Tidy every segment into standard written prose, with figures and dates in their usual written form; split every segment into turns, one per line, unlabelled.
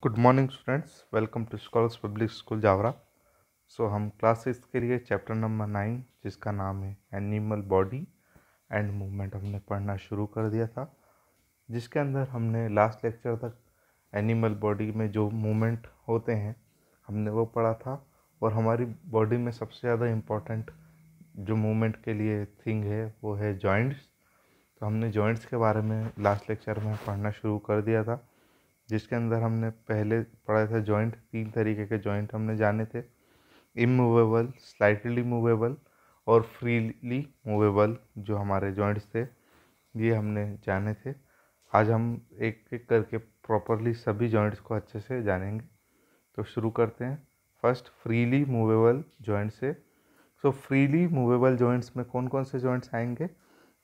Good morning students, welcome to scholars public school Jaora. हम class 6 के लिए चैप्टर नंबर 9 जिसका नाम है एनिमल बॉडी एंड मूवमेंट हमने पढ़ना शुरू कर दिया था, जिसके अंदर हमने लास्ट लेक्चर तक एनिमल बॉडी में जो मूवमेंट होते हैं हमने वो पढ़ा था। और हमारी बॉडी में सबसे ज़्यादा इम्पोर्टेंट जो मूवमेंट के लिए थिंग है वो है जॉइंट्स। तो हमने जॉइंट्स के बारे में लास्ट लेक्चर में पढ़ना शुरू कर दिया था, जिसके अंदर हमने पहले पढ़ा था जॉइंट। 3 तरीके के जॉइंट हमने जाने थे, इमूवेबल, स्लाइटली मूवेबल और फ्रीली मूवेबल। जो हमारे जॉइंट्स थे ये हमने जाने थे। आज हम एक एक करके प्रॉपरली सभी जॉइंट्स को अच्छे से जानेंगे। तो शुरू करते हैं फर्स्ट फ्रीली मूवेबल जॉइंट से। फ्रीली मूवेबल जॉइंट्स में कौन कौन से जॉइंट्स आएंगे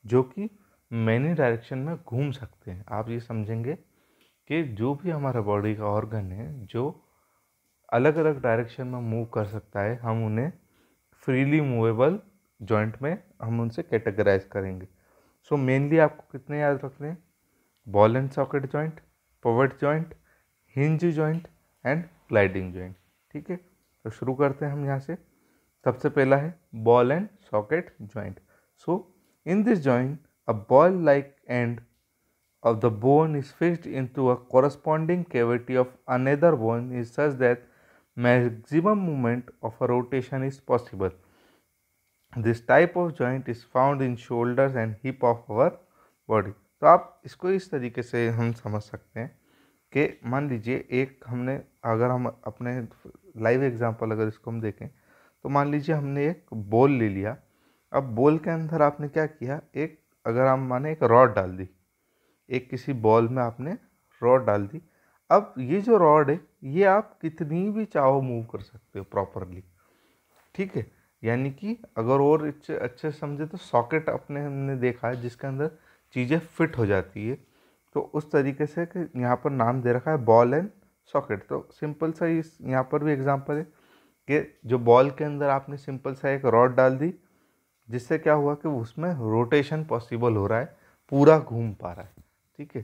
जो कि मैनी डायरेक्शन में घूम सकते हैं। आप ये समझेंगे कि जो भी हमारा बॉडी का ऑर्गन है जो अलग अलग डायरेक्शन में मूव कर सकता है, हम उन्हें फ्रीली मूवेबल जॉइंट में हम उनसे कैटेगराइज करेंगे। मेनली आपको कितने याद रखने हैं? Ball and socket joint, pivot joint, hinge joint and gliding joint. ठीक है, तो शुरू करते हैं हम यहाँ से। सबसे पहला है ball and socket joint. In this joint a ball like and of the bone is fixed into a corresponding cavity of another bone is such that maximum movement of a rotation is possible. This type of joint is found in shoulders and hip of our body. तो आप इसको इस तरीके से हम समझ सकते हैं कि मान लीजिए एक हमने, अगर हम अपने लाइव एग्जांपल अगर इसको हम देखें तो मान लीजिए हमने एक बॉल ले लिया। अब बॉल के अंदर आपने क्या किया, एक अगर हम माने एक रॉड डाल दी, एक किसी बॉल में आपने रॉड डाल दी। अब ये जो रॉड है ये आप कितनी भी चाहो मूव कर सकते हो प्रॉपरली। ठीक है, यानी कि अगर और अच्छे समझे तो सॉकेट अपने हमने देखा है जिसके अंदर चीज़ें फिट हो जाती है। तो उस तरीके से कि यहाँ पर नाम दे रखा है बॉल एंड सॉकेट। तो सिंपल सा इस यहाँ पर भी एग्जांपल है कि जो बॉल के अंदर आपने सिंपल सा एक रॉड डाल दी, जिससे क्या हुआ कि उसमें रोटेशन पॉसिबल हो रहा है, पूरा घूम पा रहा है। ठीक है,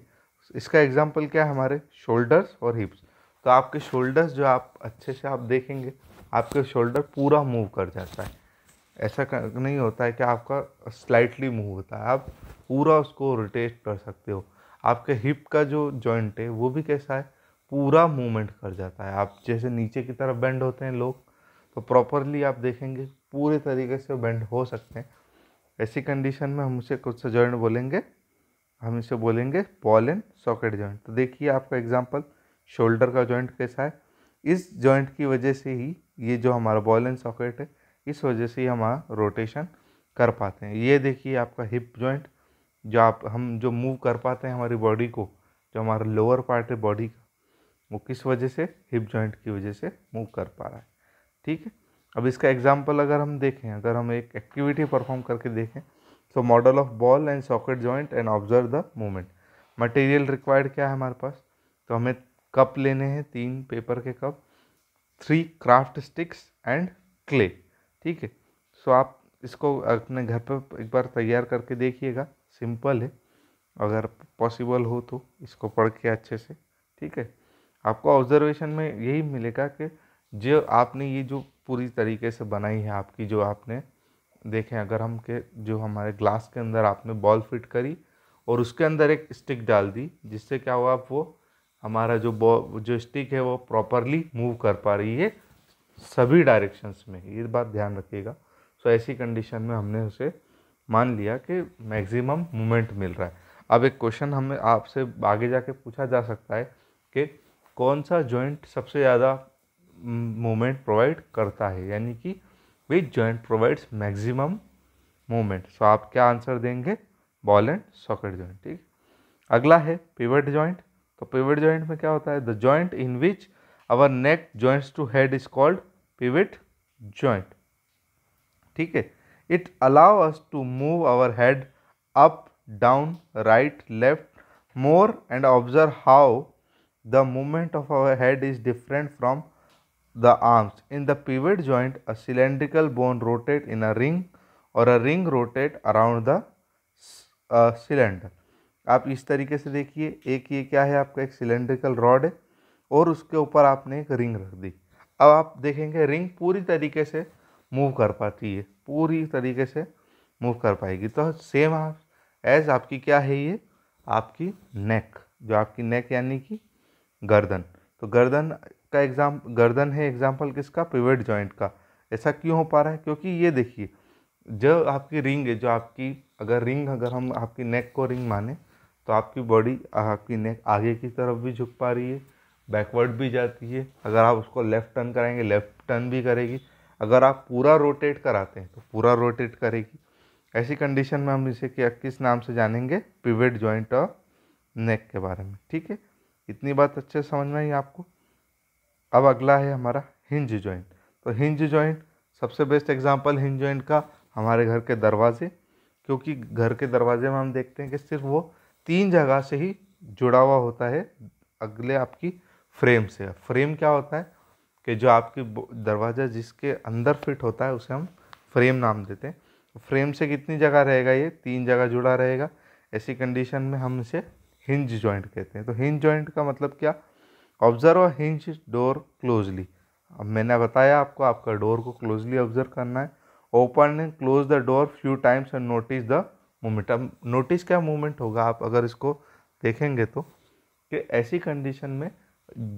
इसका एग्जांपल क्या है, हमारे शोल्डर्स और हिप्स। तो आपके शोल्डर्स जो आप अच्छे से आप देखेंगे, आपके शोल्डर पूरा मूव कर जाता है। ऐसा नहीं होता है कि आपका स्लाइटली मूव होता है, आप पूरा उसको रोटेट कर सकते हो। आपके हिप का जो जॉइंट है वो भी कैसा है, पूरा मूवमेंट कर जाता है। आप जैसे नीचे की तरफ बेंड होते हैं लोग, तो प्रॉपरली आप देखेंगे पूरे तरीके से बेंड हो सकते हैं। ऐसी कंडीशन में हम उसे कुछ से जॉइंट बोलेंगे, हम इसे बोलेंगे बॉल एंड सॉकेट जॉइंट। तो देखिए आपका एग्जांपल शोल्डर का जॉइंट कैसा है। इस जॉइंट की वजह से ही ये जो हमारा बॉल एंड सॉकेट है, इस वजह से ही हमारा रोटेशन कर पाते हैं। ये देखिए आपका हिप जॉइंट, जो हम जो मूव कर पाते हैं हमारी बॉडी को, जो हमारा लोअर पार्ट है बॉडी का, वो किस वजह से, हिप जॉइंट की वजह से मूव कर पा रहा है। ठीक है, अब इसका एग्जाम्पल अगर हम देखें, अगर हम एक एक्टिविटी परफॉर्म करके देखें, तो model of ball and socket joint and observe the movement. Material required क्या है हमारे पास, तो हमें कप लेने हैं, 3 पेपर के cup, 3 craft sticks and clay. ठीक है, आप इसको अपने घर पर एक बार तैयार करके देखिएगा, सिंपल है। अगर पॉसिबल हो तो इसको पढ़ के अच्छे से। ठीक है, आपको ऑब्जर्वेशन में यही मिलेगा कि जो आपने ये जो पूरी तरीके से बनाई है आपकी, जो आपने देखें, अगर हम के जो हमारे ग्लास के अंदर आपने बॉल फिट करी और उसके अंदर एक स्टिक डाल दी, जिससे क्या हुआ, वो हमारा जो स्टिक है वो प्रॉपरली मूव कर पा रही है सभी डायरेक्शंस में। ये बात ध्यान रखिएगा। ऐसी कंडीशन में हमने उसे मान लिया कि मैक्सिमम मूवमेंट मिल रहा है। अब एक क्वेश्चन हमें आपसे आगे जाके पूछा जा सकता है कि कौन सा जॉइंट सबसे ज़्यादा मूवमेंट प्रोवाइड करता है, यानी कि विच जॉइंट प्रोवाइड्स मैक्सिमम मूवमेंट। आप क्या आंसर देंगे, बॉल एंड सॉकेट जॉइंट। ठीक, अगला है पिवट जॉइंट। तो पिवट जॉइंट में क्या होता है, the joint in which our neck joints to head is called pivot joint. ठीक है, it allow us to move our head up down right left more and observe how the movement of our head is different from the arms. In the pivot joint, a cylindrical bone rotates in a ring or a ring rotates around the cylinder. आप इस तरीके से देखिए, एक ये क्या है आपका, एक सिलेंड्रिकल रॉड है और उसके ऊपर आपने एक रिंग रख दी। अब आप देखेंगे रिंग पूरी तरीके से मूव कर पाती है, पूरी तरीके से मूव कर पाएगी। तो सेम एज आपकी क्या है ये, आपकी नेक, जो आपकी नेक यानी कि गर्दन। तो गर्दन है एग्जाम्पल किसका, पिवट जॉइंट का। ऐसा क्यों हो पा रहा है, क्योंकि ये देखिए जो आपकी रिंग है, जो आपकी अगर हम आपकी नेक को रिंग माने तो आपकी बॉडी, आपकी नेक आगे की तरफ भी झुक पा रही है, बैकवर्ड भी जाती है। अगर आप उसको लेफ्ट टर्न कराएंगे लेफ्ट टर्न भी करेगी, अगर आप पूरा रोटेट कराते हैं तो पूरा रोटेट करेगी। ऐसी कंडीशन में हम इसे क्या किस नाम से जानेंगे, पिवट जॉइंट और नेक के बारे में। ठीक है, इतनी बात अच्छे से समझ में आई आपको। अब अगला है हमारा हिंज जॉइंट। तो हिंज जॉइंट सबसे बेस्ट एग्जांपल हिंज जॉइंट का हमारे घर के दरवाजे, क्योंकि घर के दरवाजे में हम देखते हैं कि सिर्फ वो 3 जगह से ही जुड़ा हुआ होता है अगले आपकी फ्रेम से। फ्रेम क्या होता है कि जो आपकी दरवाज़ा जिसके अंदर फिट होता है उसे हम फ्रेम नाम देते हैं। फ्रेम से कितनी जगह रहेगा, ये 3 जगह जुड़ा रहेगा। ऐसी कंडीशन में हम इसे हिंज जॉइंट कहते हैं। तो हिंज जॉइंट का मतलब क्या, ऑब्जर्व हिंज डोर क्लोजली। अब मैंने बताया आपको, आपका डोर को क्लोजली ऑब्जर्व करना है। Open and close the door few times and notice the movement. अब नोटिस क्या मूवमेंट होगा, आप अगर इसको देखेंगे तो कि ऐसी कंडीशन में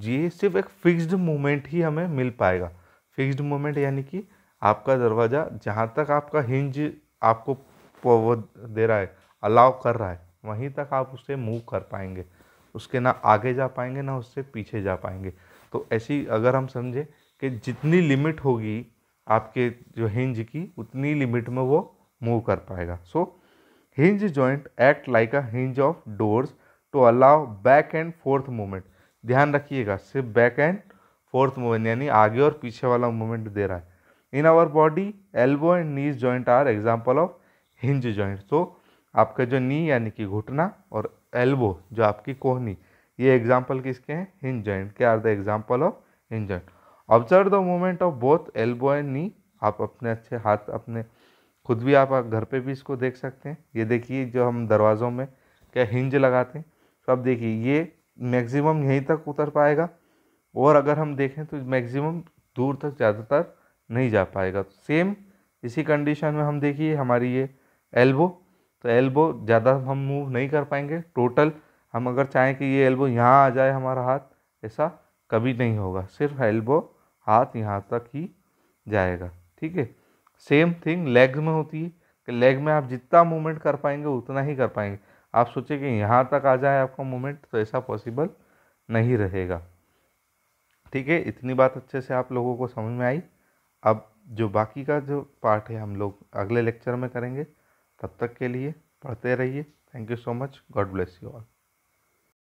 ये सिर्फ एक फिक्स्ड मूवमेंट ही हमें मिल पाएगा। फिक्स्ड मूवमेंट यानी कि आपका दरवाज़ा जहाँ तक आपका हिंज आपको वो दे रहा है, अलाउ कर रहा है, वहीं तक आप उससे मूव कर पाएंगे। उसके ना आगे जा पाएंगे ना उससे पीछे जा पाएंगे। तो ऐसी अगर हम समझें कि जितनी लिमिट होगी आपके जो हिंज की, उतनी लिमिट में वो मूव कर पाएगा। So hinge joint act like a hinge of doors to allow back and forth movement. ध्यान रखिएगा, सिर्फ बैक एंड फोर्थ मूवमेंट यानी आगे और पीछे वाला मूवमेंट दे रहा है। In our body elbow and knees joint are example of hinge joint. तो आपका जो नी यानी कि घुटना और एल्बो जो आपकी कोहनी, ये एग्जाम्पल किसके हैं, हिंज जॉइंट के are the example of hinge joint. Observe the movement of both elbow and knee. आप अपने अच्छे हाथ अपने खुद भी आप घर पे भी इसको देख सकते हैं। ये देखिए जो हम दरवाज़ों में क्या हिंज लगाते हैं, तो अब देखिए ये मैक्सिमम यहीं तक उतर पाएगा, और अगर हम देखें तो मैक्सिमम दूर तक ज़्यादातर नहीं जा पाएगा। तो सेम इसी कंडीशन में हम देखिए हमारी ये एल्बो, तो एल्बो ज़्यादा हम मूव नहीं कर पाएंगे टोटल। हम अगर चाहें कि ये एल्बो यहाँ आ जाए हमारा हाथ, ऐसा कभी नहीं होगा, सिर्फ एल्बो हाथ यहाँ तक ही जाएगा। ठीक है, सेम थिंग लेग्स में होती है कि लेग में आप जितना मूवमेंट कर पाएंगे उतना ही कर पाएंगे। आप सोचें कि यहाँ तक आ जाए आपका मूवमेंट, तो ऐसा पॉसिबल नहीं रहेगा। ठीक है, इतनी बात अच्छे से आप लोगों को समझ में आई। अब जो बाकी का जो पार्ट है हम लोग अगले लेक्चर में करेंगे। तब तक के लिए पढ़ते रहिए। Thank you so much. God bless you all.